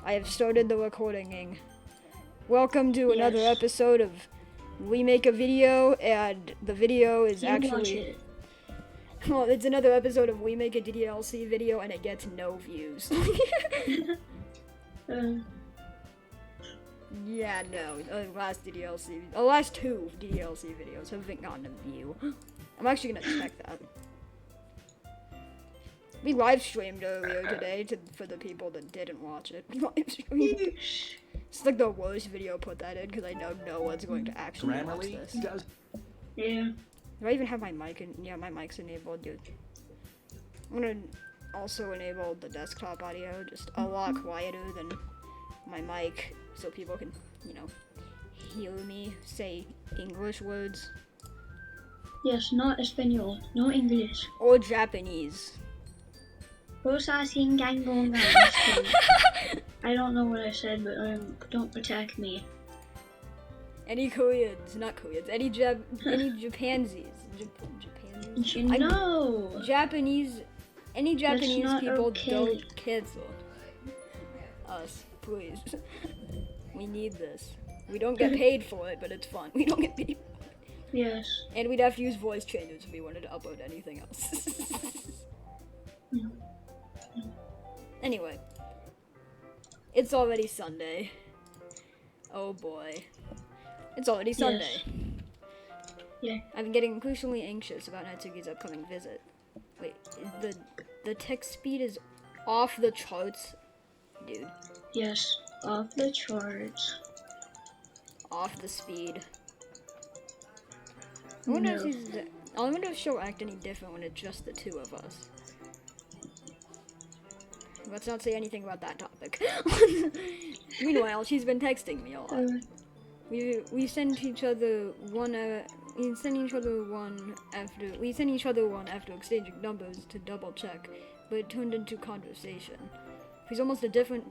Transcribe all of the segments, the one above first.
I have started the recording. Welcome to another episode of We Make a Video, and the video is actually... Well, it's another episode of We Make a DLC video, and it gets no views. Yeah, no, the last two DLC videos haven't gotten a view. I'm actually gonna check that. We live streamed earlier today for the people that didn't watch it. It's like the worst video put that in because I know no one's going to actually watch this. Yeah. Do I even have my mic in? Yeah, my mic's enabled, dude. I'm gonna also enable the desktop audio just a lot quieter than my mic so people can, hear me say English words. Yes, not Espanol, no English. Or Japanese. I don't know what I said, but don't attack me. Any Koreans, not Koreans, any Japanese. No! Any Japanese people okay. don't cancel us, please. We need this. We don't get paid for it, but it's fun. We don't get paid. Yes. And we'd have to use voice changers if we wanted to upload anything else. Anyway, it's already Sunday. Oh boy. It's already Sunday. Yes. Yeah. I've been getting increasingly anxious about Natsuki's upcoming visit. Wait, the text speed is off the charts, dude. Yes, off the charts. Off the speed. I wonder if she'll act any different when it's just the two of us. Let's not say anything about that topic. Meanwhile, she's been texting me a lot. We send each other one after exchanging numbers to double check, but it turned into conversation. She's almost a different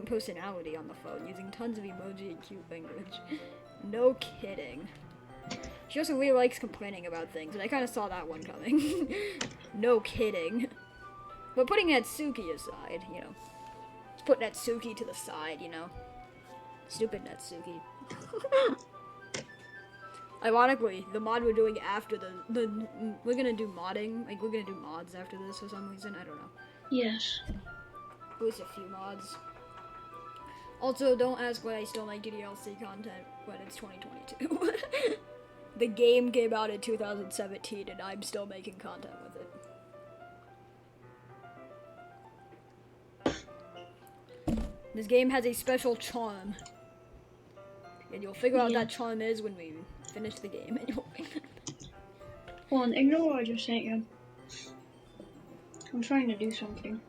personality on the phone, using tons of emoji and cute language. No kidding. She also really likes complaining about things, and I kind of saw that one coming. No kidding. But putting Natsuki aside, let's put Natsuki to the side, Stupid Natsuki. Ironically, the mod we're doing after we're gonna do modding, we're gonna do mods after this for some reason, I don't know. Yes. At least a few mods. Also, don't ask why I still make DLC content when it's 2022. The game came out in 2017 and I'm still making content with it. This game has a special charm. And you'll figure out what that charm is when we finish the game. And you'll Hold on, ignore what I just sent you. I'm trying to do something.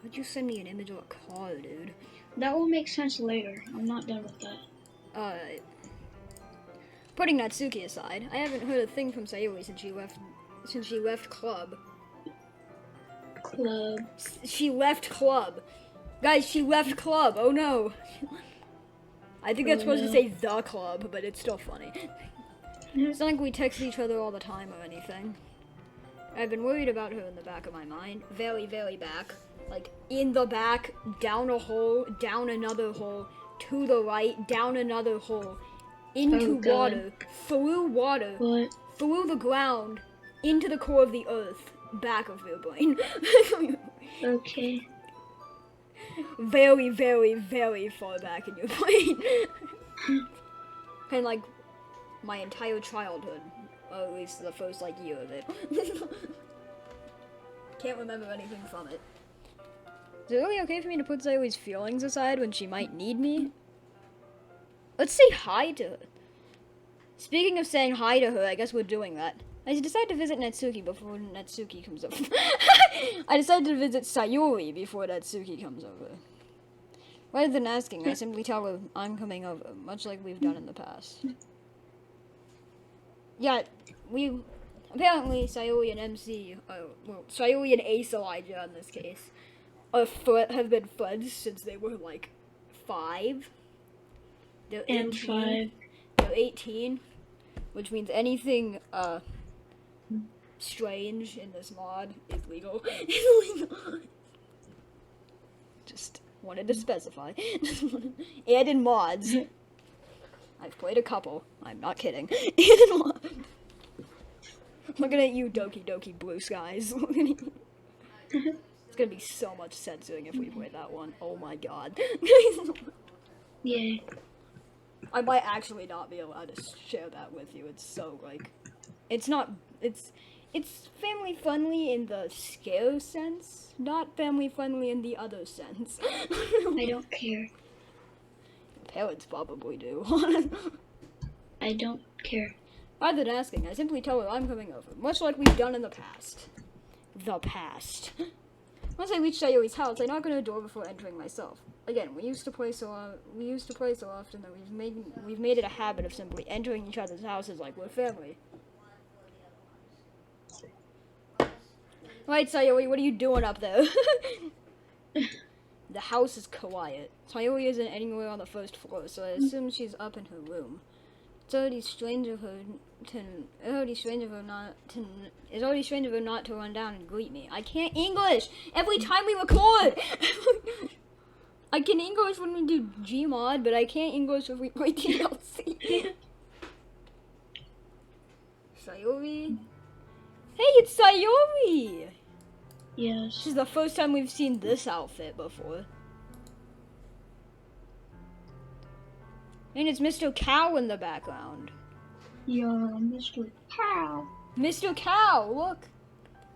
Why'd you send me an image of a car, dude? That will make sense later. I'm not done with that. Alright. Putting Natsuki aside, I haven't heard a thing from Sayuri since she left club. She left club. Guys, she left club. Oh no. I think that's supposed to say the club, but it's still funny. It's not like we text each other all the time or anything. I've been worried about her in the back of my mind. Very, very back. Like, in the back, down a hole, down another hole, to the right, down another hole, into water, through the ground, into the core of the earth, back of your brain. Okay. Very, very, very far back in your brain. And like, my entire childhood, or at least the first year of it. Can't remember anything from it. Is it really okay for me to put Sayuri's feelings aside when she might need me? Let's say hi to her. Speaking of saying hi to her, I guess we're doing that. I decided to visit Natsuki before Natsuki comes over. I decided to visit Sayuri before Natsuki comes over. Rather than asking, I simply tell her I'm coming over, much like we've done in the past. Yeah, apparently Sayuri and Sayuri and Ace Elijah in this case, have been friends since they were 5. They're 18. They're 18, which means anything strange in this mod is legal. Wanted to specify. And in mods. I've played a couple. I'm not kidding. And in mods. Looking at you, Doki Blue Skies. It's gonna be so much censoring if we play that one. Oh my god. Yeah. I might actually not be allowed to share that with you. It's so, like... It's not... It's family friendly in the scare sense, not family friendly in the other sense. I don't care. Parents probably do. I don't care. Rather than asking, I simply tell her I'm coming over, much like we've done in the past. The past. Once I reach Sayori's house, I knock on her door before entering myself. Again, we used to play so often that we've made it a habit of simply entering each other's houses like we're family. Right, Sayori, what are you doing up there? The house is quiet. Sayori isn't anywhere on the first floor, so I assume she's up in her room. It's already strange of her not to run down and greet me. I can't English every time we record. I can English when we do Gmod, but I can't English if we play DLC. Sayori? Hey, it's Sayori! Yes. This is the first time we've seen this outfit before. And it's Mr. Cow in the background. Yeah, Mr. Cow. Mr. Cow, look!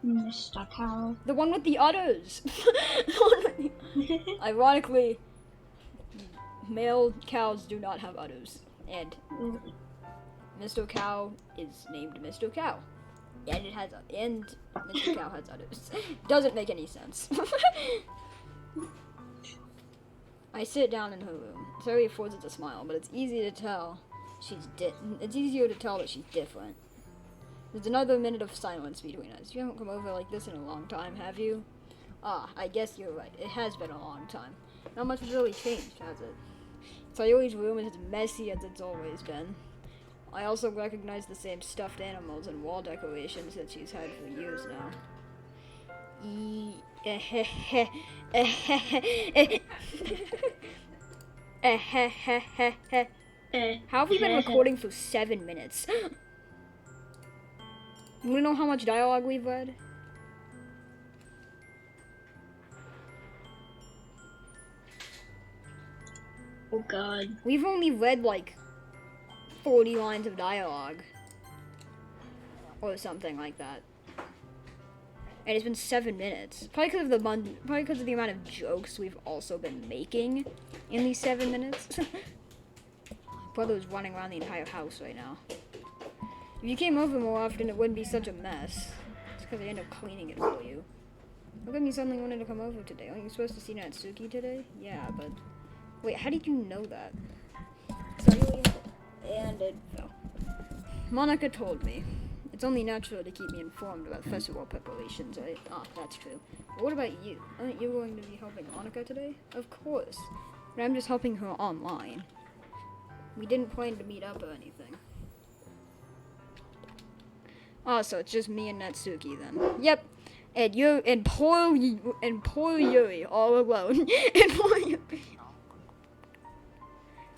Mr. Cow. The one with the udders. Ironically, male cows do not have udders. And Mr. Cow is named Mr. Cow. And Mr. Cow has udders. Doesn't make any sense. I sit down in her room. Sorry affords it a smile, but it's easy to tell it's easier to tell that she's different. There's another minute of silence between us. You haven't come over like this in a long time, have you? Ah, I guess you're right. It has been a long time. Not much has really changed, has it? Sayori's room is as messy as it's always been. I also recognize the same stuffed animals and wall decorations that she's had for years now. How have we been recording for 7 minutes? You wanna know how much dialogue we've read? Oh god. We've only read like 40 lines of dialogue. Or something like that. And it's been 7 minutes. Probably because of the amount of jokes we've also been making in these 7 minutes. Brother's running around the entire house right now. If you came over more often, it wouldn't be such a mess. It's because I end up cleaning it for you. How come you suddenly wanted to come over today? Aren't you supposed to see Natsuki today? Yeah, but... Wait, how did you know that? Sorry, and it fell. Monica told me. It's only natural to keep me informed about festival preparations, right? Ah, that's true. But what about you? Aren't you going to be helping Monica today? Of course. But I'm just helping her online. We didn't plan to meet up or anything. Oh, so it's just me and Natsuki then. Yep. And you and poor Yuri all alone. And poor Yuri.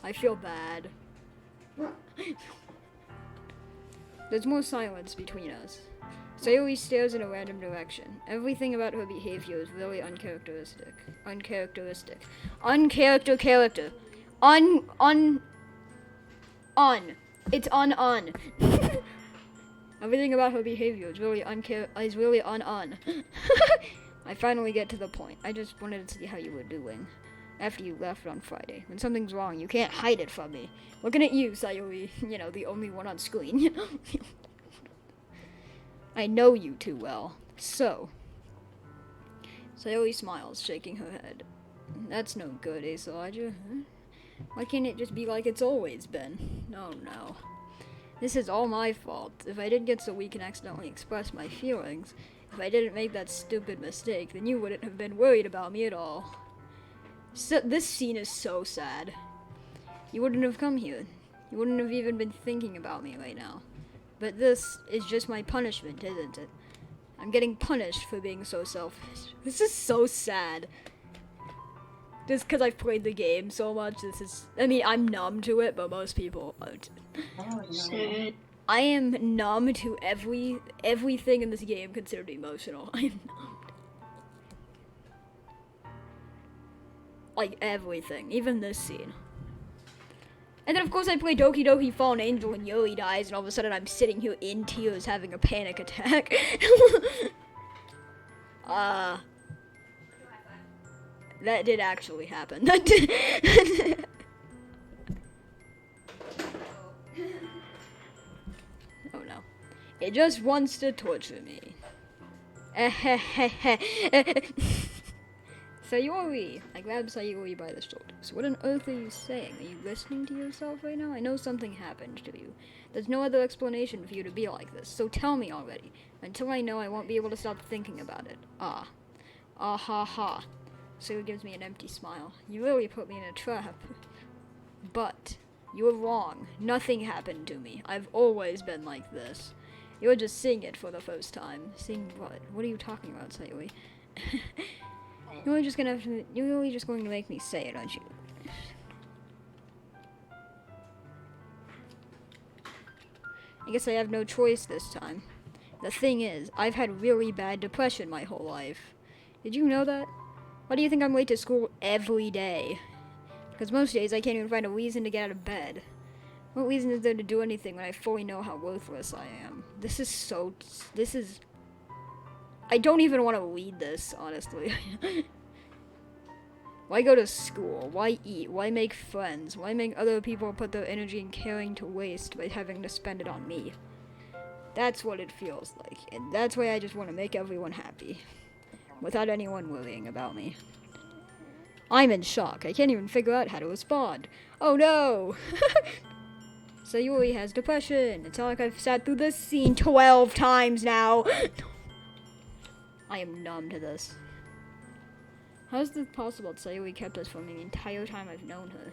I feel bad. There's more silence between us. Sayori stares in a random direction. Everything about her behavior is really uncharacteristic. It's un. Everything about her behavior is really un. I finally get to the point. I just wanted to see how you were doing. After you left on Friday. When something's wrong, you can't hide it from me. Looking at you, Sayori, you know, the only one on screen. I know you too well. So. Sayori smiles, shaking her head. That's no good, Elijah. Why can't it just be like it's always been? Oh no. This is all my fault. If I didn't get so weak and accidentally express my feelings, if I didn't make that stupid mistake, then you wouldn't have been worried about me at all. So, this scene is so sad. You wouldn't have come here. You wouldn't have even been thinking about me right now. But this is just my punishment, isn't it? I'm getting punished for being so selfish. This is so sad. Just because I've played the game so much, I mean, I'm numb to it, but most people aren't. Sad. I am numb to everything in this game considered emotional. I am numb. Like, everything. Even this scene. And then, of course, I play Doki Doki Fallen Angel and Yuri dies, and all of a sudden I'm sitting here in tears having a panic attack. That did actually happen. That did. Oh no. It just wants to torture me. Sayori! I grabbed Sayori by the shoulders. What on earth are you saying? Are you listening to yourself right now? I know something happened to you. There's no other explanation for you to be like this, so tell me already. Until I know, I won't be able to stop thinking about it. Ah ha ha. Sayori gives me an empty smile. You really put me in a trap. But you're wrong. Nothing happened to me. I've always been like this. You're just seeing it for the first time. Seeing what? What are you talking about, Sayori? You're really just going to make me say it, aren't you? I guess I have no choice this time. The thing is, I've had really bad depression my whole life. Did you know that? Why do you think I'm late to school every day? Because most days I can't even find a reason to get out of bed. What reason is there to do anything when I fully know how worthless I am? I don't even want to read this, honestly. Why go to school? Why eat? Why make friends? Why make other people put their energy and caring to waste by having to spend it on me? That's what it feels like, and that's why I just want to make everyone happy, without anyone worrying about me. I'm in shock. I can't even figure out how to respond. Oh no! Sayori has depression. It's not like I've sat through this scene 12 times now. I am numb to this. How is this possible that Sayori kept us from the entire time I've known her?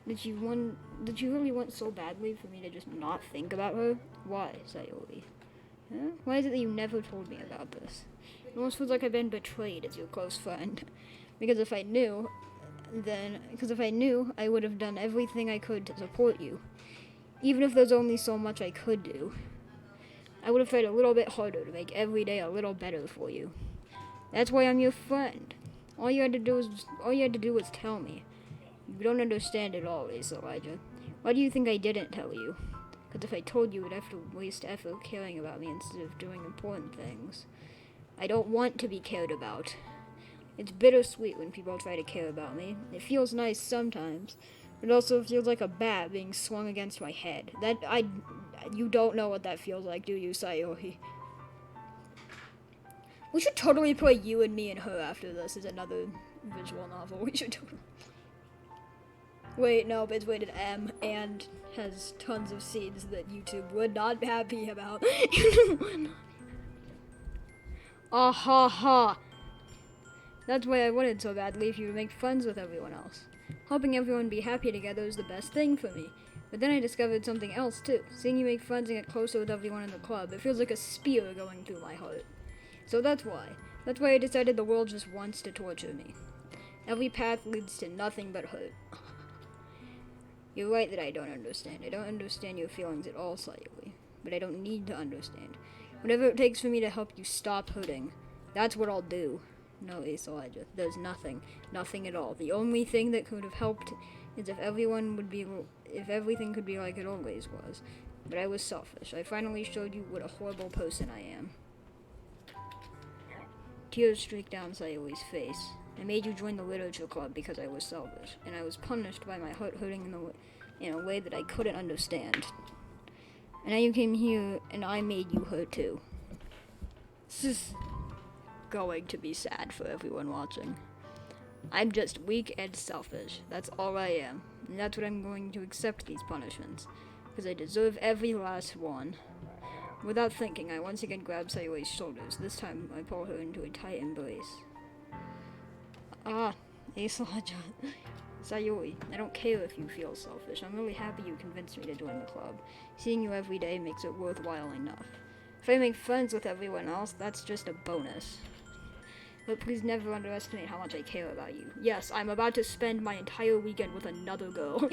Did you really want so badly for me to just not think about her? Why, Sayori? Huh? Why is it that you never told me about this? It almost feels like I've been betrayed as your close friend. Because if I knew, I would have done everything I could to support you. Even if there's only so much I could do. I would have tried a little bit harder to make every day a little better for you. That's why I'm your friend. All you had to do was tell me. You don't understand it always, Elijah. Why do you think I didn't tell you? Because if I told you, you'd have to waste effort caring about me instead of doing important things. I don't want to be cared about. It's bittersweet when people try to care about me. It feels nice sometimes. It also feels like a bat being swung against my head. You don't know what that feels like, do you, Sayori? We should totally play You and Me and Her after this as another visual novel. We should totally... Wait, no, it's rated M and has tons of scenes that YouTube would not be happy about. Ah ha ha. That's why I wanted so badly for you to make friends with everyone else. Helping everyone be happy together is the best thing for me. But then I discovered something else too. Seeing you make friends and get closer with everyone in the club, it feels like a spear going through my heart. So that's why. That's why I decided the world just wants to torture me. Every path leads to nothing but hurt. You're right that I don't understand. I don't understand your feelings at all, Sayori. But I don't need to understand. Whatever it takes for me to help you stop hurting, that's what I'll do. No, Ace Elijah, there's nothing. Nothing at all. The only thing that could have helped is if everything could be like it always was. But I was selfish. I finally showed you what a horrible person I am. Tears streaked down Sayori's face. I made you join the literature club because I was selfish, and I was punished by my heart hurting in a way that I couldn't understand. And now you came here, and I made you hurt too. This is going to be sad for everyone watching. I'm just weak and selfish. That's all I am. And that's what I'm going to accept these punishments. Because I deserve every last one. Without thinking, I once again grab Sayori's shoulders. This time, I pull her into a tight embrace. Ah, Ace Elijah. Sayori, I don't care if you feel selfish. I'm really happy you convinced me to join the club. Seeing you every day makes it worthwhile enough. If I make friends with everyone else, that's just a bonus. But please never underestimate how much I care about you. Yes, I'm about to spend my entire weekend with another girl.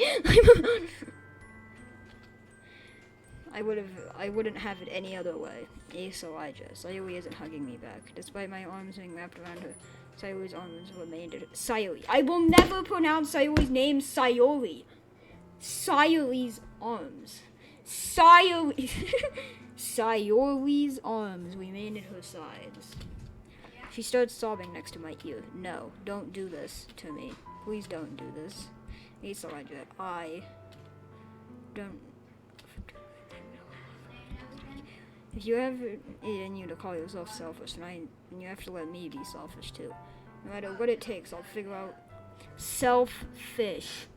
I wouldn't have it any other way. Ace Elijah. Sayuri isn't hugging me back. Despite my arms being wrapped around her, Sayuri's arms remained at Sayuri. I will never pronounce Sayuri's name Sayuri. Sayuri's arms. Sayuri. Sayuri's arms remained at her sides. She starts sobbing next to my ear. No, don't do this to me. Please don't do this. Ace Elijah, I don't... If you have it in you to call yourself selfish, then you have to let me be selfish too. No matter what it takes, I'll figure out... Selfish.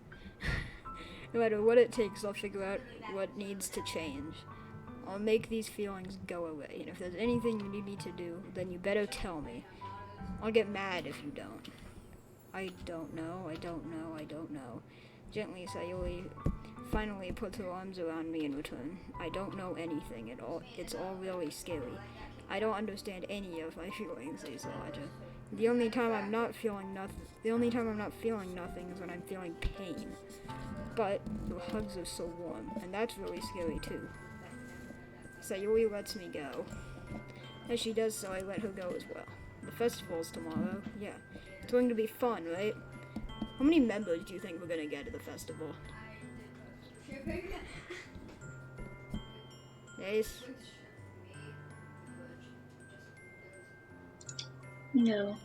No matter what it takes, I'll figure out what needs to change. I'll make these feelings go away, and if there's anything you need me to do, then you better tell me. I'll get mad if you don't. I don't know. Gently, Sayuri finally puts her arms around me in return. I don't know anything at all. It's all really scary. I don't understand any of my feelings, says Elijah. The only time I'm not feeling nothing is when I'm feeling pain. But your hugs are so warm, and that's really scary too. Sayuri lets me go. As she does so, I let her go as well. The festival's tomorrow. Yeah. It's going to be fun, right? How many members do you think we're gonna get at the festival? Ace? No.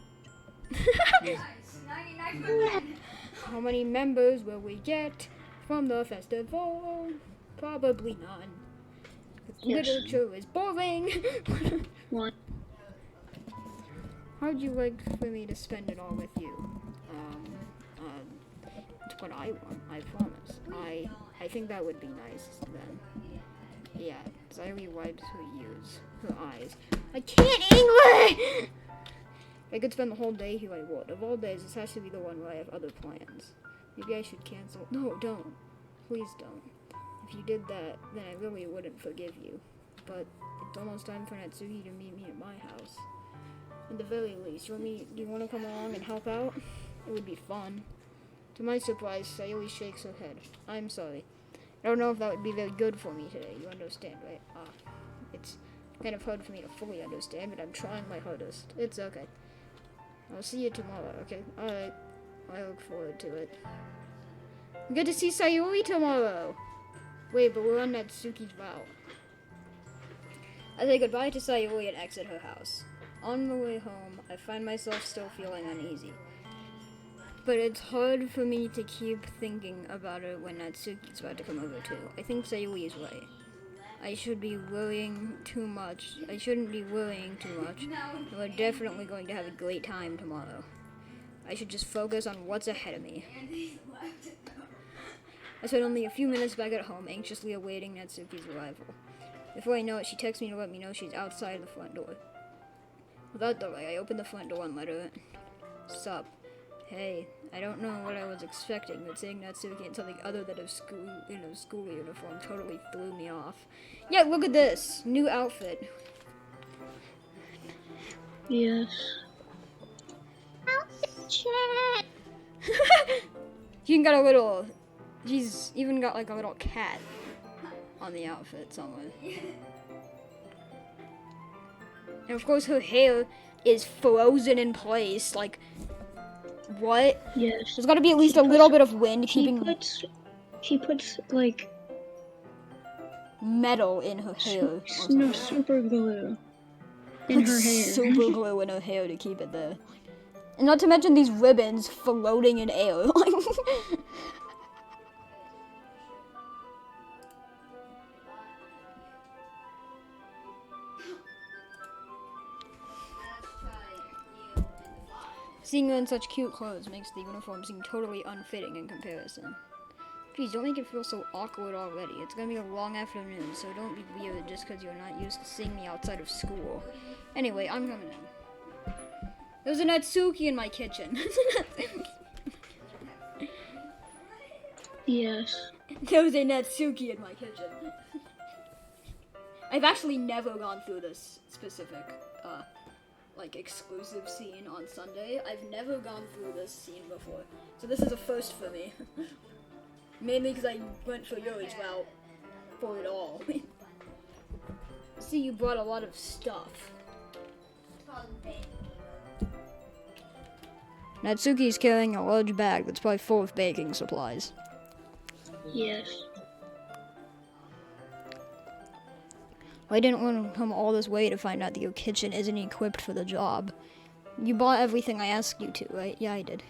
How many members will we get from the festival? Probably none. Yes. Literature is boring. One. How'd you like for me to spend it all with you? It's what I want, I promise. I think that would be nice then. Yeah, Sayuri wipes her eyes. I can't English! If I could spend the whole day here, I would. Of all days, this has to be the one where I have other plans. Maybe I should cancel. No, don't. Please don't. If you did that, then I really wouldn't forgive you. But it's almost time for Natsuki to meet me at my house. At the very least, do you want to come along and help out? It would be fun. To my surprise, Sayuri shakes her head. I'm sorry. I don't know if that would be very good for me today. You understand, right? It's kind of hard for me to fully understand, but I'm trying my hardest. It's okay. I'll see you tomorrow, okay? Alright. I look forward to it. We get to see Sayuri tomorrow! Wait, but we're on Natsuki's vow. I say goodbye to Sayuri and exit her house. On the way home, I find myself still feeling uneasy. But it's hard for me to keep thinking about it when Natsuki's about to come over too. I think Sayuri is right. I shouldn't be worrying too much. We're definitely going to have a great time tomorrow. I should just focus on what's ahead of me. I spent only a few minutes back at home, anxiously awaiting Natsuki's arrival. Before I know it, she texts me to let me know she's outside the front door. Without delay, I open the front door and let her in. Sup? Hey, I don't know what I was expecting, but seeing Natsuki in something other than a school uniform totally threw me off. Yeah, look at this! New outfit. Yes. She's even got like a little cat on the outfit somewhere. And of course her hair is frozen in place, like, what? Yes. There's gotta be at least a little bit of wind keeping He puts like metal in her hair. no super glue in her hair. Super glue in her hair to keep it there. And not to mention these ribbons floating in air. Seeing her in such cute clothes makes the uniform seem totally unfitting in comparison. Please, don't make it feel so awkward already. It's gonna be a long afternoon, so don't be weird just because you're not used to seeing me outside of school. Anyway, I'm coming in. There's a Natsuki in my kitchen. Yes. There was a Natsuki in my kitchen. I've actually never gone through this specific, like exclusive scene on Sunday. I've never gone through this scene before, so this is a first for me. Mainly because I went for yours route for it all. See, you brought a lot of stuff. Natsuki's carrying a large bag that's probably full of baking supplies. Yes. I didn't want to come all this way to find out that your kitchen isn't equipped for the job. You bought everything I asked you to, right? Yeah, I did.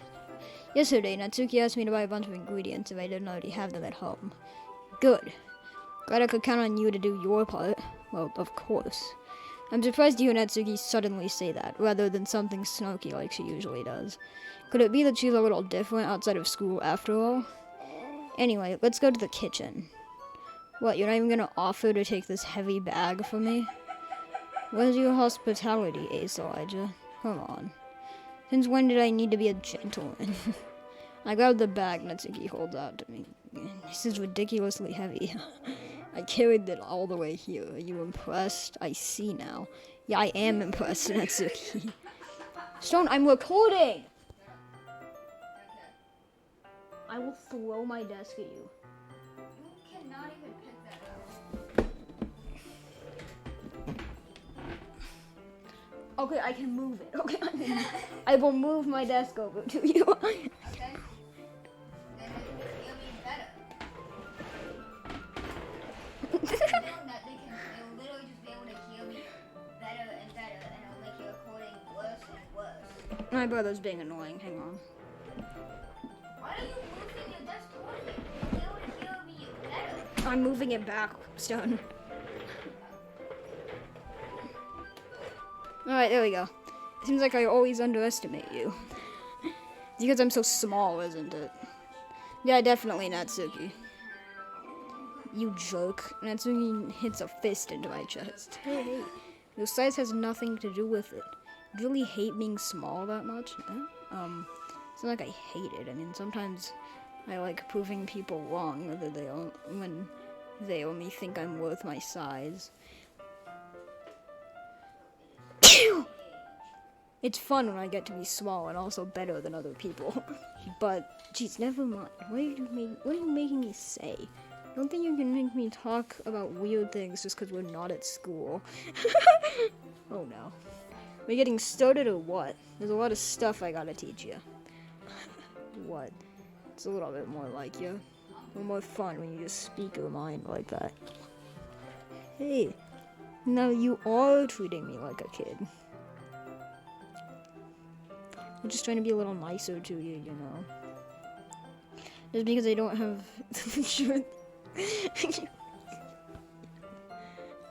Yesterday, Natsuki asked me to buy a bunch of ingredients if I didn't already have them at home. Good. Glad I could count on you to do your part. Well, of course. I'm surprised to hear Natsuki suddenly say that, rather than something snarky like she usually does. Could it be that she's a little different outside of school after all? Anyway, let's go to the kitchen. What, you're not even gonna offer to take this heavy bag for me? Where's your hospitality, Ace Elijah? Come on. Since when did I need to be a gentleman? I grabbed the bag Natsuki holds out to me. This is ridiculously heavy. I carried it all the way here. Are you impressed? I see now. Yeah, I am impressed, Natsuki. Stone, I'm recording! I will throw my desk at you. You cannot even pick that up. Okay, I can move it. Okay, I will move my desk over to you. Okay? Then it'll be better. That they'll literally just be able to hear me better and better, and it'll make your recording worse and worse. My brother's being annoying. Hang on. Why are you moving your desk towards me? You'll be able to hear me better. I'm moving it back, Stone. Alright, there we go. It seems like I always underestimate you. It's because I'm so small, isn't it? Yeah, definitely, Natsuki. You jerk. Natsuki hits a fist into my chest. Hey. Your size has nothing to do with it. You really hate being small that much? It's not like I hate it. I mean, sometimes I like proving people wrong when they only think I'm worth my size. It's fun when I get to be small and also better than other people. But, geez, never mind. What are you making me say? Don't think you can make me talk about weird things just because we're not at school. Oh no. We're getting started or what? There's a lot of stuff I gotta teach you. What? It's a little bit more like you. A little more fun when you just speak your mind like that. Hey, now you are treating me like a kid. I'm just trying to be a little nicer to you, you know. Just because I don't have the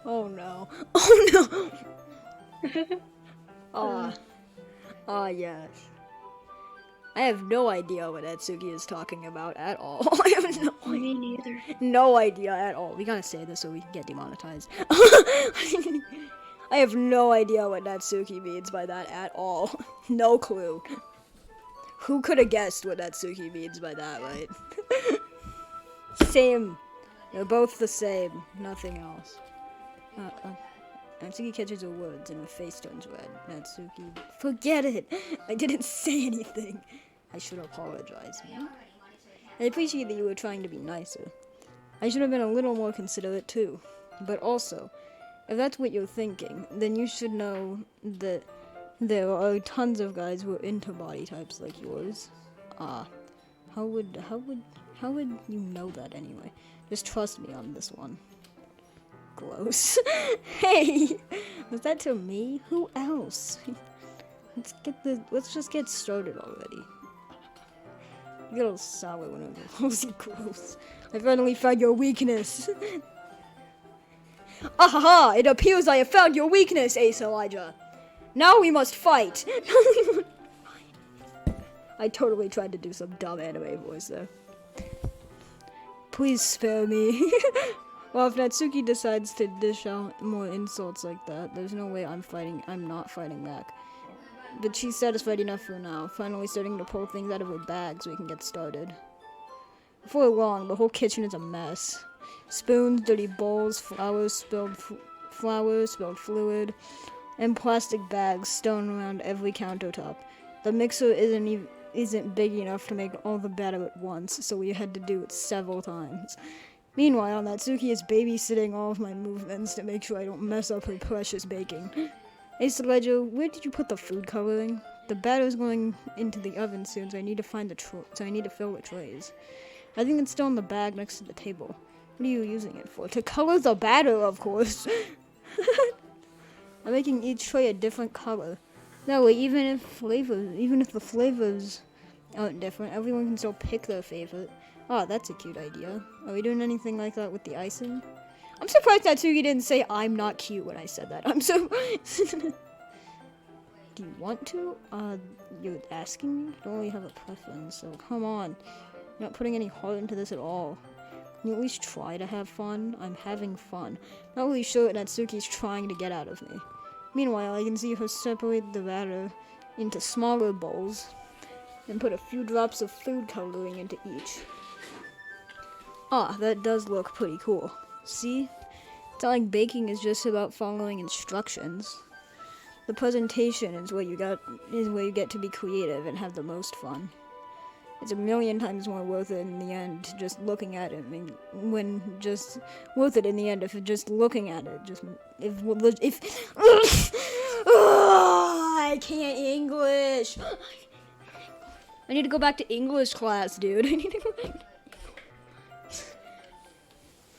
Oh no. Oh no! Yes. I have no idea what Natsuki is talking about at all. I have Me neither. no idea at all. We gotta say this so we can get demonetized. I have no idea what Natsuki means by that at all. No clue. Who could have guessed what Natsuki means by that, right? Same. They're both the same. Nothing else. Natsuki catches her words and her face turns red. Natsuki, forget it. I didn't say anything. I should apologize. I appreciate that you were trying to be nicer. I should have been a little more considerate too. But also, if that's what you're thinking, then you should know that there are tons of guys who are into body types like yours. How would you know that anyway? Just trust me on this one. Gross. Hey, was that to me? Who else? Let's just get started already. You get all sour when I'm gross. I finally found your weakness. Ahaha! It appears I have found your weakness, Ace Elijah. Now we must fight. I totally tried to do some dumb anime voice there. Please spare me. Well, if Natsuki decides to dish out more insults like that, there's no way I'm not fighting back. But she's satisfied enough for now, finally starting to pull things out of her bag so we can get started. Before long, the whole kitchen is a mess. Spoons, dirty bowls, flowers, spilled fluid, and plastic bags strewn around every countertop. The mixer isn't big enough to make all the batter at once, so we had to do it several times. Meanwhile, Natsuki is babysitting all of my movements to make sure I don't mess up her precious baking. Hey, Sledger, where did you put the food coloring? The batter's going into the oven soon, so I need to fill the trays. I think it's still in the bag next to the table. What are you using it for? To color the batter, of course. I'm making each tray a different color. That way, even if the flavors aren't different, everyone can still pick their favorite. Oh, that's a cute idea. Are we doing anything like that with the icing? I'm surprised Natsuki didn't say I'm not cute when I said that. I'm so... Do you want to? You're asking me? I don't really have a preference, so come on. You're not putting any heart into this at all. Can you at least try to have fun? I'm having fun. Not really sure what Natsuki's trying to get out of me. Meanwhile, I can see her separate the batter into smaller bowls and put a few drops of food coloring into each. Ah, that does look pretty cool. See? It's not like baking is just about following instructions. The presentation is where you get to be creative and have the most fun. It's a million times more worth it in the end just looking at it. If just looking at it. I can't English. I need to go back to English class, dude.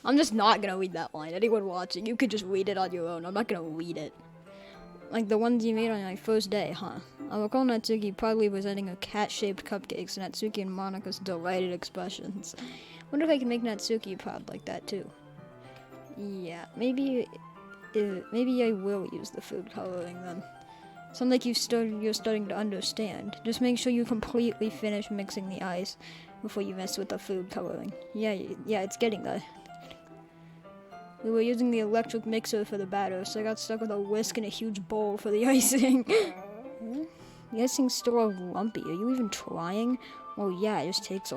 I'm just not gonna read that line. Anyone watching, you could just read it on your own. I'm not gonna read it. Like the ones you made on my first day, huh? I recall Natsuki proudly presenting her cat-shaped cupcakes and Natsuki and Monika's delighted expressions. Wonder if I can make Natsuki proud like that too. Yeah, maybe I will use the food coloring then. Sounds like you're starting to understand. Just make sure you completely finish mixing the ice before you mess with the food coloring. Yeah, it's getting there. We were using the electric mixer for the batter, so I got stuck with a whisk and a huge bowl for the icing. The icing's still all lumpy. Are you even trying? Oh yeah, it just takes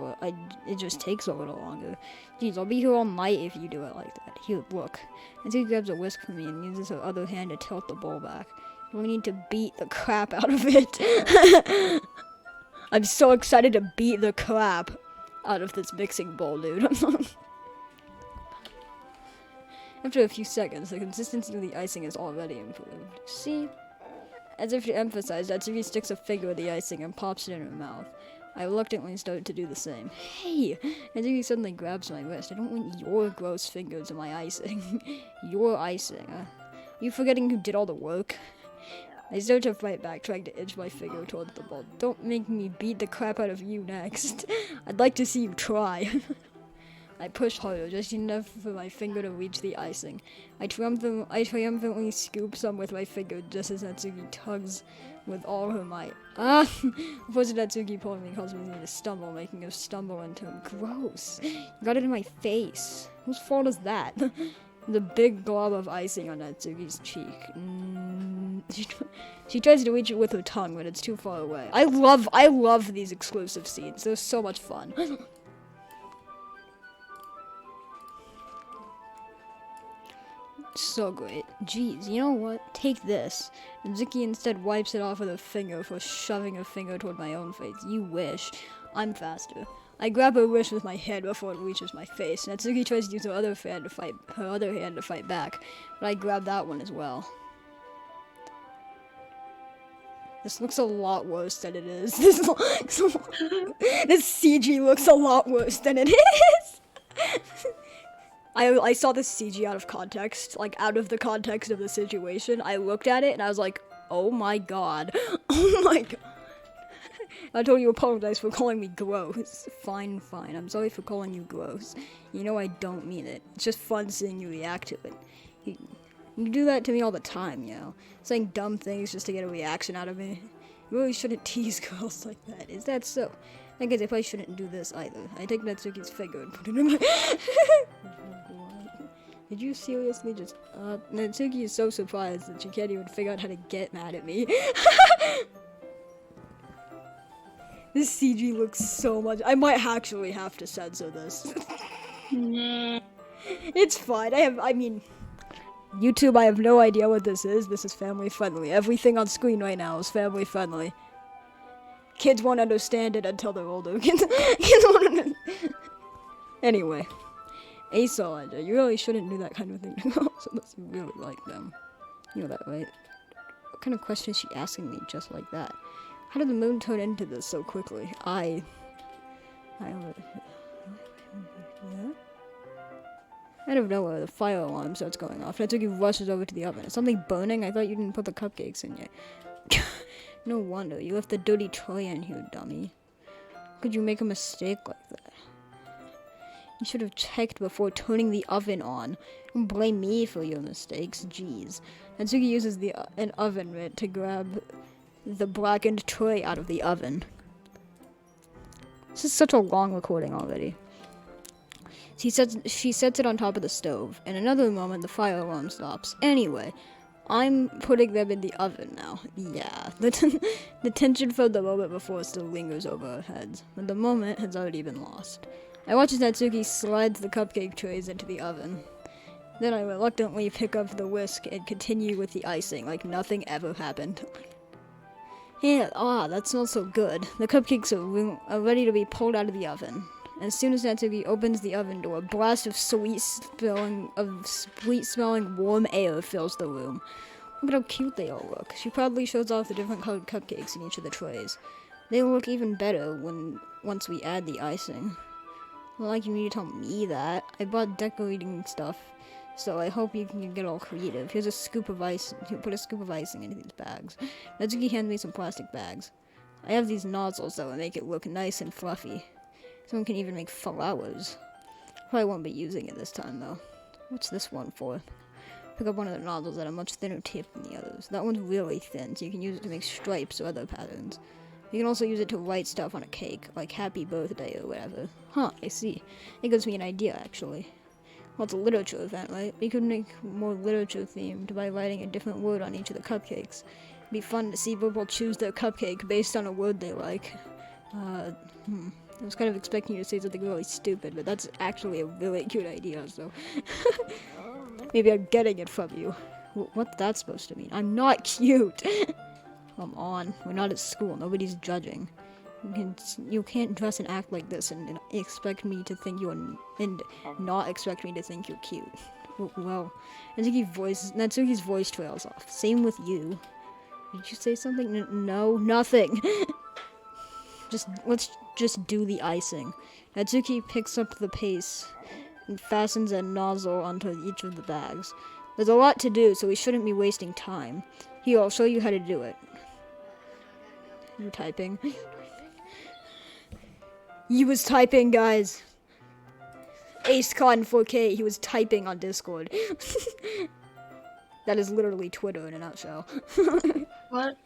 a little longer. Jeez, I'll be here all night if you do it like that. Here, look. Nancy grabs a whisk from me and uses her other hand to tilt the bowl back. We need to beat the crap out of it. I'm so excited to beat the crap out of this mixing bowl, dude. After a few seconds, the consistency of the icing is already improved. See? As if to emphasize, Natsuki sticks a finger in the icing and pops it in her mouth. I reluctantly started to do the same. Hey! Natsuki suddenly grabs my wrist. I don't want your gross fingers in my icing. Your icing. Are you forgetting who did all the work? I started to fight back, trying to inch my finger towards the bowl. Don't make me beat the crap out of you next. I'd like to see you try. I pushed harder, just enough for my finger to reach the icing. I triumphantly scoop some with my finger, just as Natsuki tugs with all her might. Before Natsuki pulling me caused me to stumble, making her stumble into him. Gross. You got it in my face. Whose fault is that? The big glob of icing on Natsuki's cheek. She tries to reach it with her tongue, but it's too far away. I love these exclusive scenes. They're so much fun. So great. Jeez, you know what? Take this. And Zuki instead wipes it off with her finger for shoving her finger toward my own face. You wish. I'm faster. I grab her wrist with my hand before it reaches my face. Natsuki tries to use her other hand to fight back, but I grab that one as well. This looks a lot worse than it is. This CG looks a lot worse than it is. I saw this CG out of context, like out of the context of the situation. I looked at it and I was like, oh my god. Oh my god. I told you apologize for calling me gross. Fine. I'm sorry for calling you gross. You know I don't mean it. It's just fun seeing you react to it. You do that to me all the time, you know. Saying dumb things just to get a reaction out of me. You really shouldn't tease girls like that. Is that so? I guess I probably shouldn't do this either. I take Natsuki's finger and put it in my... Did you seriously just... Natsuki is so surprised that she can't even figure out how to get mad at me. This CG looks so much... I might actually have to censor this. It's fine. YouTube, I have no idea what this is. This is family friendly. Everything on screen right now is family friendly. Kids won't understand it until they're older. Kids won't understand. Anyway, Asa, you really shouldn't do that kind of thing to girls unless you really like them. You know that, right? What kind of question is she asking me just like that? How did the moon turn into this so quickly? Yeah? Out of nowhere, the fire alarm starts going off. Natsuki rushes over to the oven. Is something burning? I thought you didn't put the cupcakes in yet. No wonder. You left the dirty tray in here, dummy. How could you make a mistake like that? You should have checked before turning the oven on. Don't blame me for your mistakes. Jeez. Natsuki uses an oven mitt to grab the blackened tray out of the oven. This is such a long recording already. She sets it on top of the stove. In another moment, the fire alarm stops. Anyway, I'm putting them in the oven now. Yeah, the tension from the moment before still lingers over our heads, but the moment has already been lost. I watch as Natsuki slides the cupcake trays into the oven. Then I reluctantly pick up the whisk and continue with the icing like nothing ever happened. Yeah, that smells so good. The cupcakes are ready to be pulled out of the oven. As soon as Natsuki opens the oven door, a blast of sweet-smelling warm air fills the room. Look at how cute they all look. She proudly shows off the different colored cupcakes in each of the trays. They will look even better once we add the icing. Not like you need to tell me that. I bought decorating stuff, so I hope you can get all creative. Here's a scoop of ice. Put a scoop of icing into these bags. Natsuki hands me some plastic bags. I have these nozzles that will make it look nice and fluffy. Someone can even make flowers. Probably won't be using it this time, though. What's this one for? Pick up one of the nozzles that are much thinner tip than the others. That one's really thin, so you can use it to make stripes or other patterns. You can also use it to write stuff on a cake, like happy birthday or whatever. Huh, I see. It gives me an idea, actually. Well, it's a literature event, right? We could make more literature themed by writing a different word on each of the cupcakes. It'd be fun to see people choose their cupcake based on a word they like. I was kind of expecting you to say something really stupid, but that's actually a really cute idea, so... Maybe I'm getting it from you. What's that supposed to mean? I'm not cute! Come on, we're not at school, nobody's judging. You can't dress and act like this and expect me to think not expect me to think you're cute. Well, Natsuki's voice trails off. Same with you. Did you say something? No, nothing. Let's just do the icing. Natsuki picks up the paste and fastens a nozzle onto each of the bags. There's a lot to do, so we shouldn't be wasting time. Here, I'll show you how to do it. You typing? He was typing, guys. AceCon 4K, he was typing on Discord. That is literally Twitter in a nutshell. What?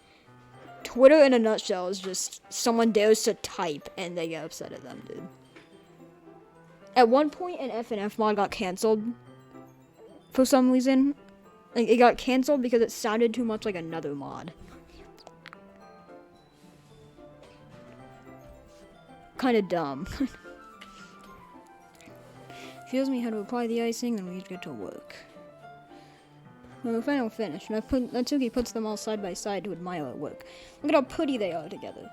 Twitter in a nutshell is just someone dares to type and they get upset at them, dude. At one point, an FNF mod got cancelled for some reason. Like, it got cancelled because it sounded too much like another mod. Kinda dumb. Shows me how to apply the icing, then we get to work. When we're finally finished, Natsuki puts them all side by side to admire our work. Look at how pretty they are together.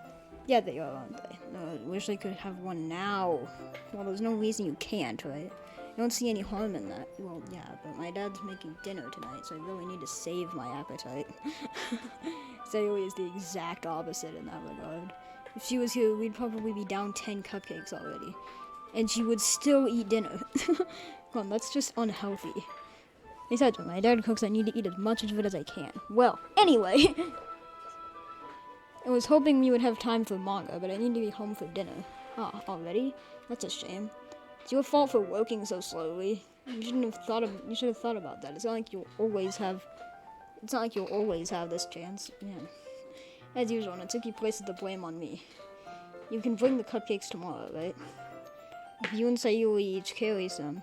Yeah, they are, aren't they? I wish I could have one now. Well, there's no reason you can't, right? I don't see any harm in that. Well, yeah, but my dad's making dinner tonight, so I really need to save my appetite. Sayori is the exact opposite in that regard. If she was here, we'd probably be down 10 cupcakes already. And she would still eat dinner. Come on, that's just unhealthy. Besides, when my dad cooks, I need to eat as much of it as I can. Well, anyway. I was hoping you would have time for manga, but I need to be home for dinner. Ah, already? That's a shame. It's your fault for working so slowly. You should have thought about that. It's not like you'll always have this chance. Yeah. As usual, Natsuki places the blame on me. You can bring the cupcakes tomorrow, right? If you and Sayuri each carry some,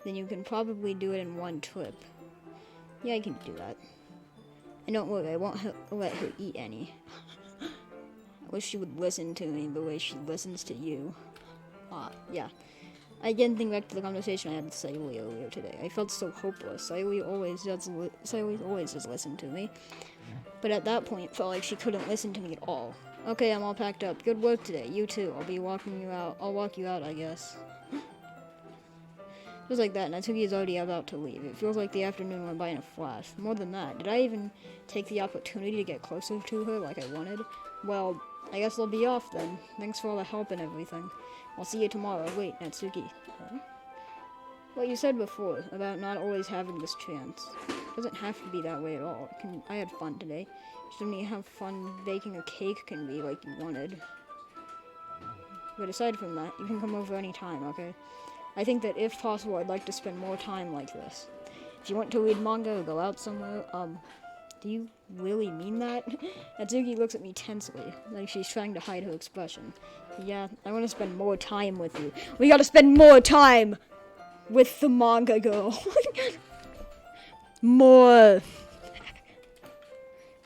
then you can probably do it in one trip. Yeah, I can do that. And don't worry, I won't let her eat any. I wish she would listen to me the way she listens to you. Yeah. I again think back to the conversation I had with Sayuri earlier today. I felt so hopeless. Sayuri always does listen to me. But at that point, it felt like she couldn't listen to me at all. Okay, I'm all packed up. Good work today. You too. I'll be walking you out. I'll walk you out, I guess. Just like that, Natsuki is already about to leave. It feels like the afternoon went by in a flash. More than that, did I even take the opportunity to get closer to her like I wanted? Well, I guess I'll be off then. Thanks for all the help and everything. I'll see you tomorrow. Wait, Natsuki. Huh? What you said before, about not always having this chance. It doesn't have to be that way at all. I had fun today. Just didn't mean how fun baking a cake can be like you wanted. But aside from that, you can come over any time, okay? I think that if possible, I'd like to spend more time like this. If you want to read manga or go out somewhere, do you really mean that? Natsuki looks at me tensely, like she's trying to hide her expression. Yeah, I want to spend more time with you. We gotta spend more time with the manga girl. More.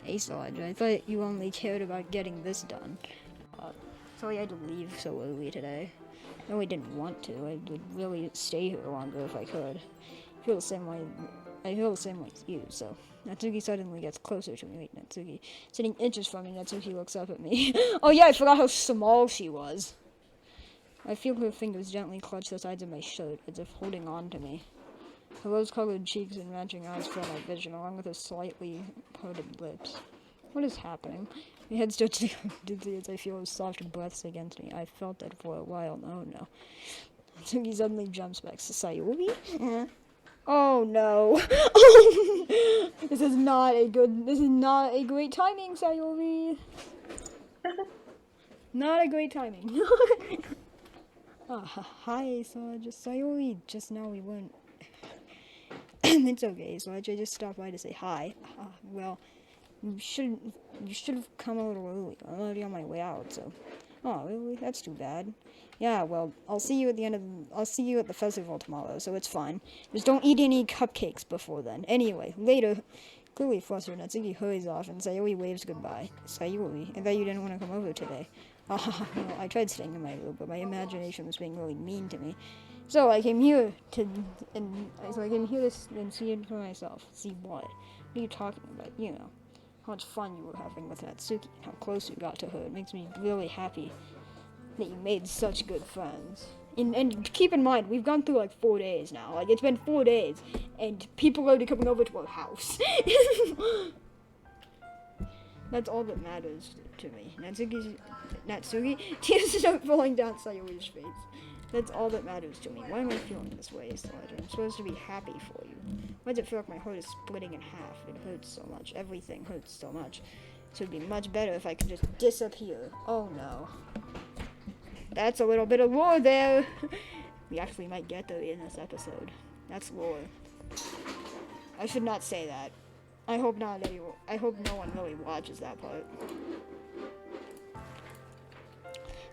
Hey, Saj, I thought you only cared about getting this done. Sorry I had to leave so early today. I really didn't want to. I would really stay here longer if I could. I feel the same way as you, so. Natsuki suddenly gets closer to me. Wait, Natsuki. Sitting inches from me, Natsuki looks up at me. Oh yeah, I forgot how small she was. I feel her fingers gently clutch the sides of my shirt, as if holding on to me. Her rose-colored cheeks and matching eyes fill my vision, along with her slightly parted lips. What is happening? My head starts to go dizzy as I feel his soft breaths against me. I felt that for a while. Oh no. Natsuki suddenly jumps back. Sayuri? Oh no. This is not a great timing, Sayuri. Not a great timing. Hi, Sayuri. Just now we weren't. It's okay, so I just stopped by to say hi. Well, you should have come a little early. I'm already on my way out, so. Oh, really? That's too bad. Yeah, well, I'll see you at the festival tomorrow, so it's fine. Just don't eat any cupcakes before then. Anyway, later. Clearly flustered, Natsuki hurries off and Sayuri waves goodbye. Sayuri, I thought you didn't want to come over today. Well, I tried staying in my room, but my imagination was being really mean to me. So I came here to see it for myself. See what? What are you talking about? You know, how much fun you were having with Natsuki, how close you got to her. It makes me really happy that you made such good friends. And keep in mind, we've gone through like 4 days now. Like, it's been 4 days, and people are already coming over to our house. That's all that matters to me. Natsuki, tears start falling down Sayuri's face. That's all that matters to me. Why am I feeling this way, Sledge? I'm supposed to be happy for you. Why does it feel like my heart is splitting in half? It hurts so much. Everything hurts so much. So it'd be much better if I could just disappear. Oh no. That's a little bit of lore there. We actually might get there in this episode. That's lore. I should not say that. I hope no one really watches that part.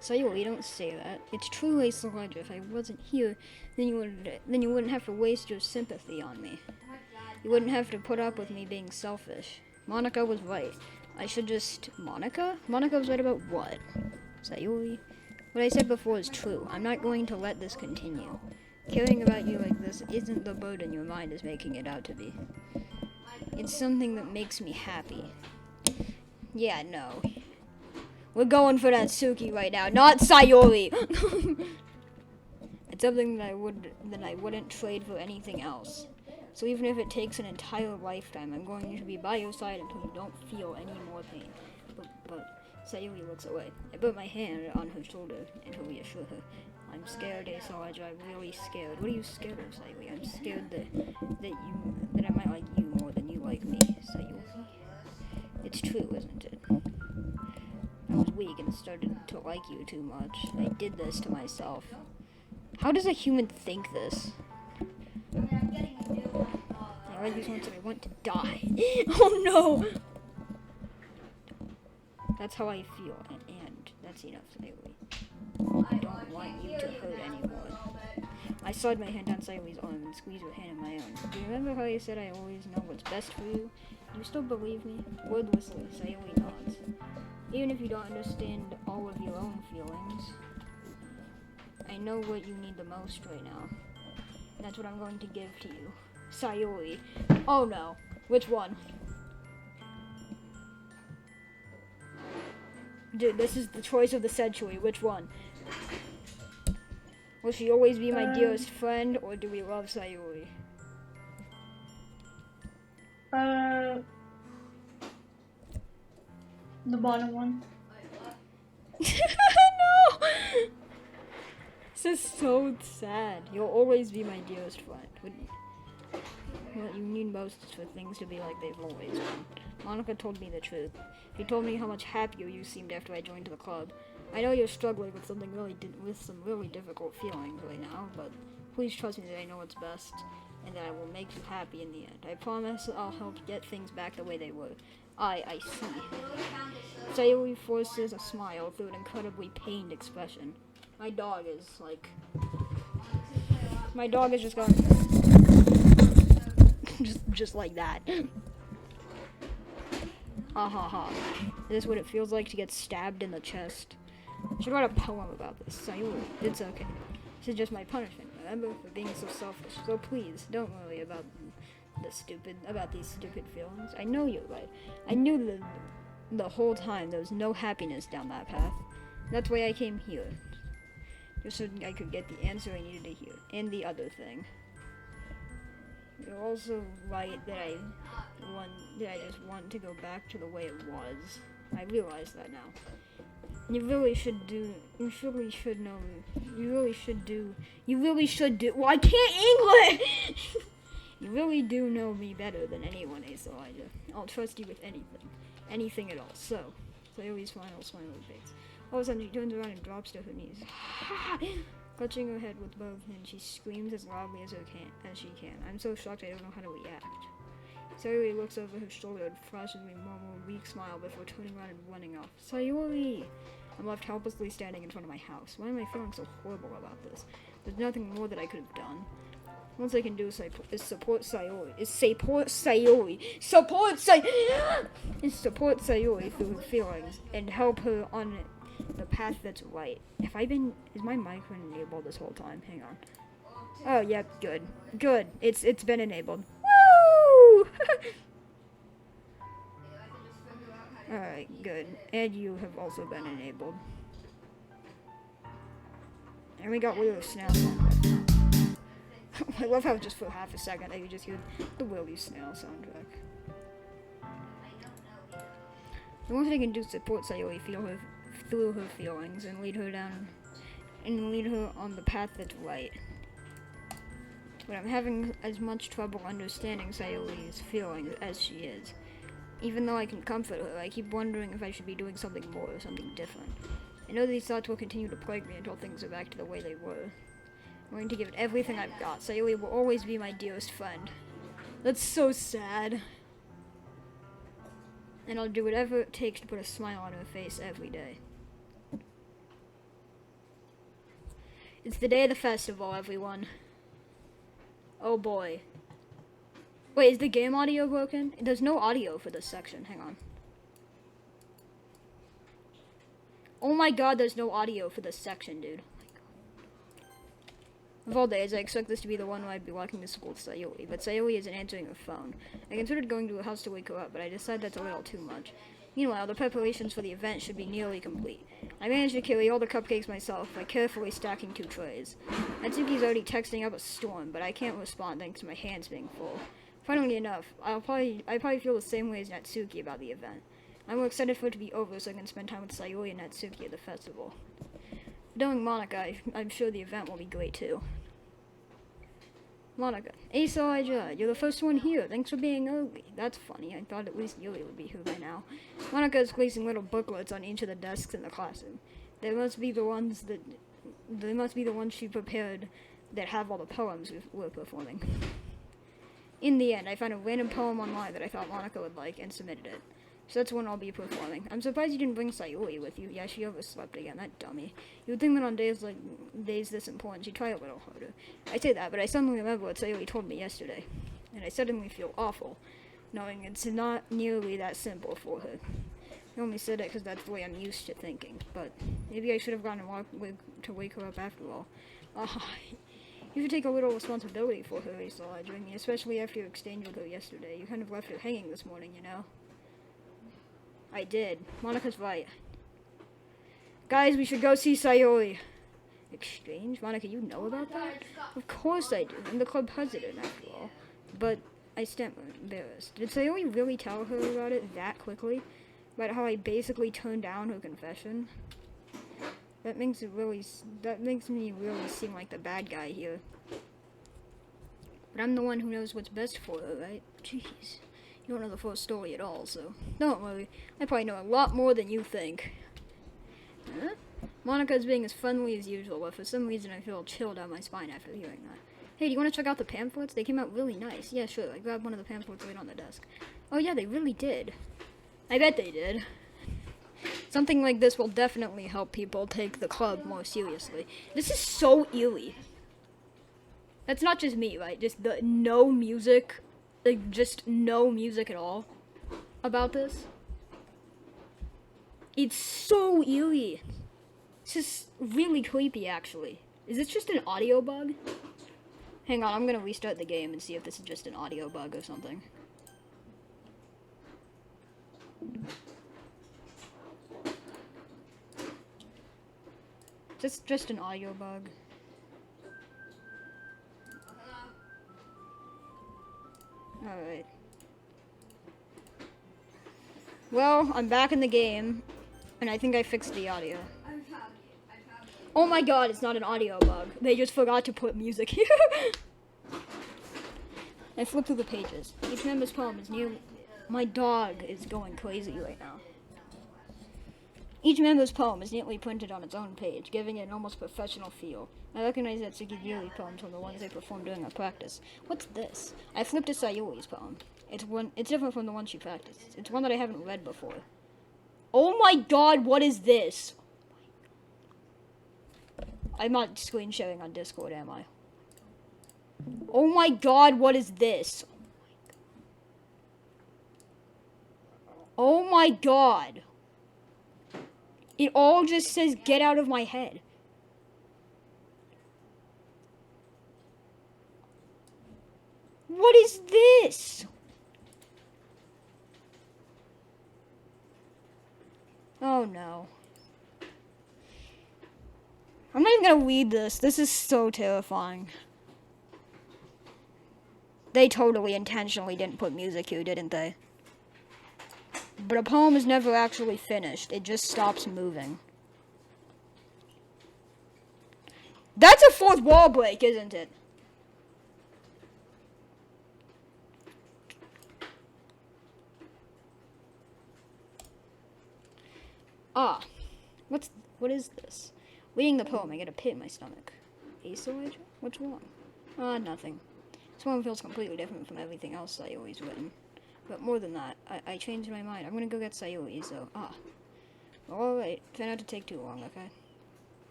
Sayuri, don't say that. It's truly Sledge. If I wasn't here, then you wouldn't have to waste your sympathy on me. You wouldn't have to put up with me being selfish. Monica was right. I should just... Monica? Monica was right about what? Sayuri? What I said before is true. I'm not going to let this continue. Caring about you like this isn't the burden your mind is making it out to be. It's something that makes me happy. Yeah, no. We're going for Natsuki right now, not Sayuri! It's something that I wouldn't trade for anything else. So even if it takes an entire lifetime, I'm going to be by your side until you don't feel any more pain. But Sayuri looks away. I put my hand on her shoulder and to reassure her. I'm scared, Sledge. I'm really scared. What are you scared of, Sayuri? I'm scared that I might like you more than you like me, Sayuri. It's true, isn't it? I was weak and started to like you too much. I did this to myself. How does a human think this? I like these ones and I want to die. Oh no! That's how I feel, and that's enough, Sayuri. I don't want you to hurt anyone. I slid my hand down Sayuri's arm and squeezed her hand in my own. Do you remember how you said I always know what's best for you? Do you still believe me? Wordlessly, Sayuri nods. Even if you don't understand all of your own feelings. I know what you need the most right now. And that's what I'm going to give to you. Sayuri. Oh no. Which one? Dude, this is the choice of the century. Which one? Will she always be my dearest friend, or do we love Sayuri? The bottom one. No! This is so sad. You'll always be my dearest friend. What you need most is for things to be like they've always been. Monica told me the truth. She told me how much happier you seemed after I joined the club. I know you're struggling with some really difficult feelings right now, but please trust me that I know what's best, and that I will make you happy in the end. I promise I'll help get things back the way they were. I see. Sayuri forces a smile through an incredibly pained expression. My dog is just going just like that. Ha ha ha. This is what it feels like to get stabbed in the chest. I should write a poem about this. Sayuri, it's okay. This is just my punishment, remember, for being so selfish. So please, don't worry about these stupid feelings. I know you're right. I knew the whole time there was no happiness down that path. That's why I came here. Just so I could get the answer I needed to hear. And the other thing. You're also right that I just want to go back to the way it was. I realize that now. You really should well, I can't English! You really do know me better than anyone, Elijah. I'll trust you with anything at all. So Sayuri's final smile fades. All of a sudden, she turns around and drops to her knees. Clutching her head with both hands, she screams as loudly as she can. I'm so shocked I don't know how to react. Sayuri looks over her shoulder and flashes me a more weak smile before turning around and running off. Sayuri! I'm left helplessly standing in front of my house. Why am I feeling so horrible about this? There's nothing more that I could have done. All I can do is support Sayuri through her feelings and help her on the path that's right. Is my mic enabled this whole time? Hang on. Oh, yeah, good. It's been enabled. Woo! Alright, good. And you have also been enabled. And we got Willow Snail soundtrack. I love how just for half a second you just hear the Willow Snail soundtrack. The one thing I can do is support Sayuri through her feelings and lead her on the path that's right. But I'm having as much trouble understanding Sayuri's feelings as she is. Even though I can comfort her, I keep wondering if I should be doing something more or something different. I know these thoughts will continue to plague me until things are back to the way they were. I'm going to give it everything I've got. Sayuri will always be my dearest friend. That's so sad. And I'll do whatever it takes to put a smile on her face every day. It's the day of the festival, everyone. Oh boy. Wait, is the game audio broken? There's no audio for this section. Hang on. Oh my god, there's no audio for this section, dude. Of all days, I expect this to be the one where I'd be walking to school with Sayuri, but Sayuri isn't answering her phone. I considered going to her house to wake her up, but I decided that's a little too much. Meanwhile, the preparations for the event should be nearly complete. I managed to carry all the cupcakes myself by carefully stacking 2 trays. Natsuki's already texting up a storm, but I can't respond thanks to my hands being full. Funnily enough, I probably feel the same way as Natsuki about the event. I'm more excited for it to be over so I can spend time with Sayuri and Natsuki at the festival. Knowing Monica, I'm sure the event will be great too. Monica, Ace Elijah, you're the first one here. Thanks for being early. That's funny. I thought at least Yuri would be here by now. Monica is placing little booklets on each of the desks in the classroom. They must be the ones she prepared that have all the poems we're performing. In the end, I found a random poem online that I thought Monica would like and submitted it. So that's one I'll be performing. I'm surprised you didn't bring Sayuri with you. Yeah, she overslept again, that dummy. You would think that on days this important, she'd try a little harder. I say that, but I suddenly remember what Sayuri told me yesterday. And I suddenly feel awful, knowing it's not nearly that simple for her. I only said it because that's the way I'm used to thinking, but maybe I should have gone and to wake her up after all. You should take a little responsibility for her, Isla, Jimmy, especially after you exchanged with her yesterday. You kind of left her hanging this morning, you know? I did. Monica's right. Guys, we should go see Sayori. Exchange? Monica, you know about that? Of course I do. I'm the club president, after all. But I stand embarrassed. Did Sayori really tell her about it that quickly? About how I basically turned down her confession? That makes me really seem like the bad guy here. But I'm the one who knows what's best for her, right? Jeez. You don't know the full story at all, so don't worry. I probably know a lot more than you think. Huh? Monica's being as friendly as usual, but for some reason I feel a chill down my spine after hearing that. Hey, do you want to check out the pamphlets? They came out really nice. Yeah, sure. I grabbed one of the pamphlets right on the desk. Oh yeah, they really did. I bet they did. Something like this will definitely help people take the club more seriously. This is so eerie. That's not just me, right? Just the no music, like just no music at all about this. It's so eerie. It's just really creepy, actually. Is this just an audio bug? Hang on, I'm gonna restart the game and see if this is just an audio bug or something. Just an audio bug. Alright. Well, I'm back in the game, and I think I fixed the audio. Oh my god, it's not an audio bug. They just forgot to put music here. I flipped through the pages. Each member's poem is nearly... My dog is going crazy right now. Each member's poem is neatly printed on its own page, giving it an almost professional feel. I recognize that Sugiyuri poems from the ones they performed during our practice. What's this? I flipped to Sayori's poem. It's different from the one she practiced. It's one that I haven't read before. Oh my god, what is this? I'm not screen sharing on Discord, am I? Oh my god, what is this? Oh my god. It all just says, get out of my head. What is this? Oh no. I'm not even gonna read this. This is so terrifying. They totally intentionally didn't put music here, didn't they? But a poem is never actually finished. It just stops moving. That's a fourth wall break, isn't it? Ah. What is this? Reading the poem, I get a pit in my stomach. Acelage? What's wrong? Nothing. This poem feels completely different from everything else I always written. But more than that, I changed my mind. I'm gonna go get Sayori, so, Alright, try not to take too long, okay?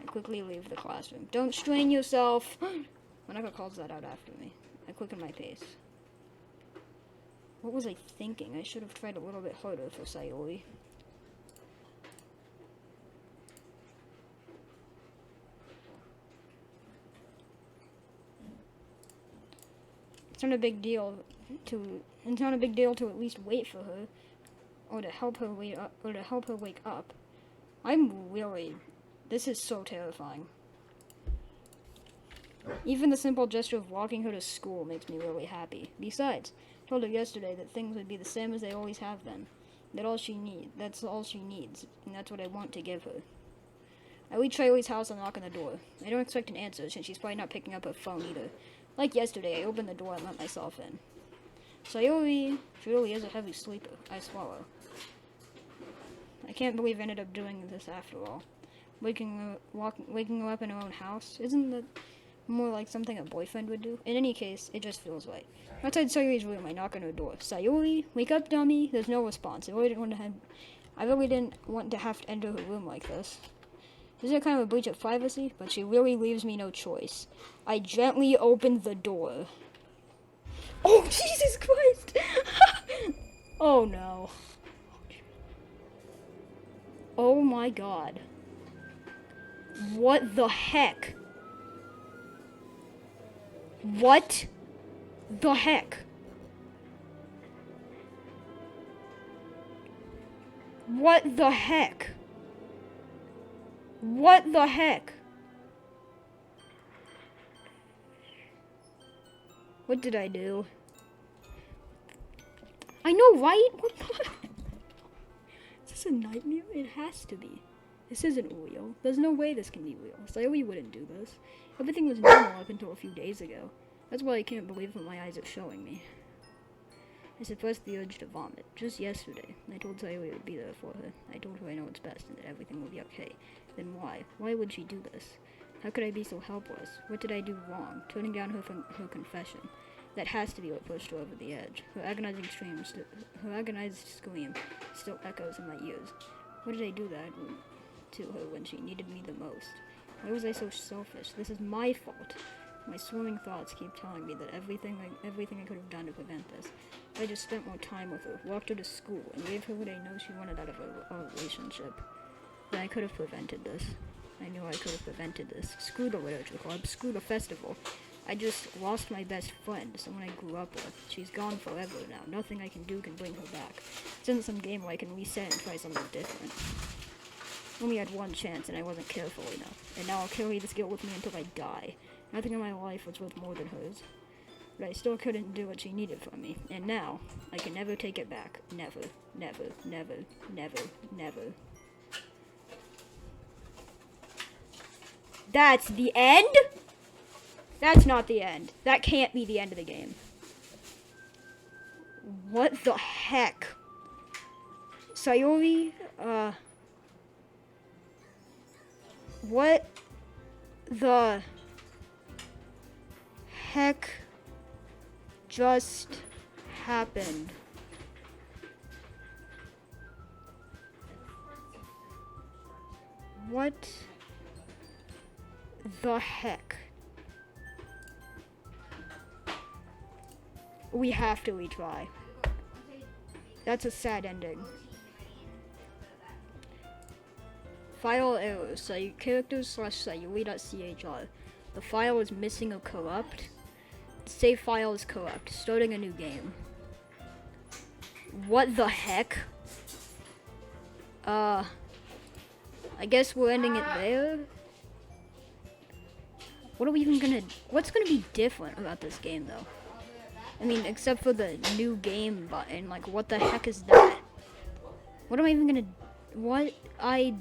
I quickly leave the classroom. Don't strain yourself! Monica calls that out after me. I quicken my pace. What was I thinking? I should have tried a little bit harder for Sayori. It's not a big deal to at least wait for her, or to help her wake up. This is so terrifying. Even the simple gesture of walking her to school makes me really happy. Besides, I told her yesterday that things would be the same as they always have been. That's all she needs, and that's what I want to give her. I reach Riley's house and knock on the door. I don't expect an answer, since she's probably not picking up her phone either. Like yesterday, I opened the door and let myself in. Sayori really is a heavy sleeper. I swallow. I can't believe I ended up doing this after all. Waking her up in her own house? Isn't that more like something a boyfriend would do? In any case, it just feels right. Outside Sayori's room, I knock on her door. Sayori, wake up, dummy. There's no response. I really didn't want to have to enter her room like this. This is kind of a breach of privacy, but she really leaves me no choice. I gently opened the door. Oh, Jesus Christ! Oh no. Oh my god. What the heck? What the heck? What the heck? What the heck? What did I do? I know, right? What the? Is this a nightmare? It has to be. This isn't real. There's no way this can be real. Sayori wouldn't do this. Everything was normal up until a few days ago. That's why I can't believe what my eyes are showing me. I suppressed the urge to vomit. Just yesterday, I told Sayori I would be there for her. I told her I know what's best and that everything will be okay. Then why? Why would she do this? How could I be so helpless? What did I do wrong? Turning down her confession. That has to be what pushed her over the edge. Her agonized scream still echoes in my ears. What did I do that to her when she needed me the most? Why was I so selfish? This is my fault. My swimming thoughts keep telling me that everything I could have done to prevent this. I just spent more time with her, walked her to school, and gave her what I know she wanted out of our relationship. Then I could have prevented this. I knew I could have prevented this. Screw the literature club, screw the festival. I just lost my best friend, someone I grew up with. She's gone forever now. Nothing I can do can bring her back. It's in some game where I can reset and try something different. Only had one chance and I wasn't careful enough. And now I'll carry this guilt with me until I die. Nothing in my life was worth more than hers. But I still couldn't do what she needed from me. And now, I can never take it back. Never, never, never, never, never. That's the end? That's not the end. That can't be the end of the game. What the heck? Sayori, what the heck just happened? What the heck? We have to retry. That's a sad ending. File error. Characters/sayuri.chr. The file is missing or corrupt. The save file is corrupt. Starting a new game. What the heck? I guess we're ending it there. What are we even gonna... What's gonna be different about this game, though? I mean, except for the new game button. Like, what the heck is that? What am I even gonna... What? I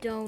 don't...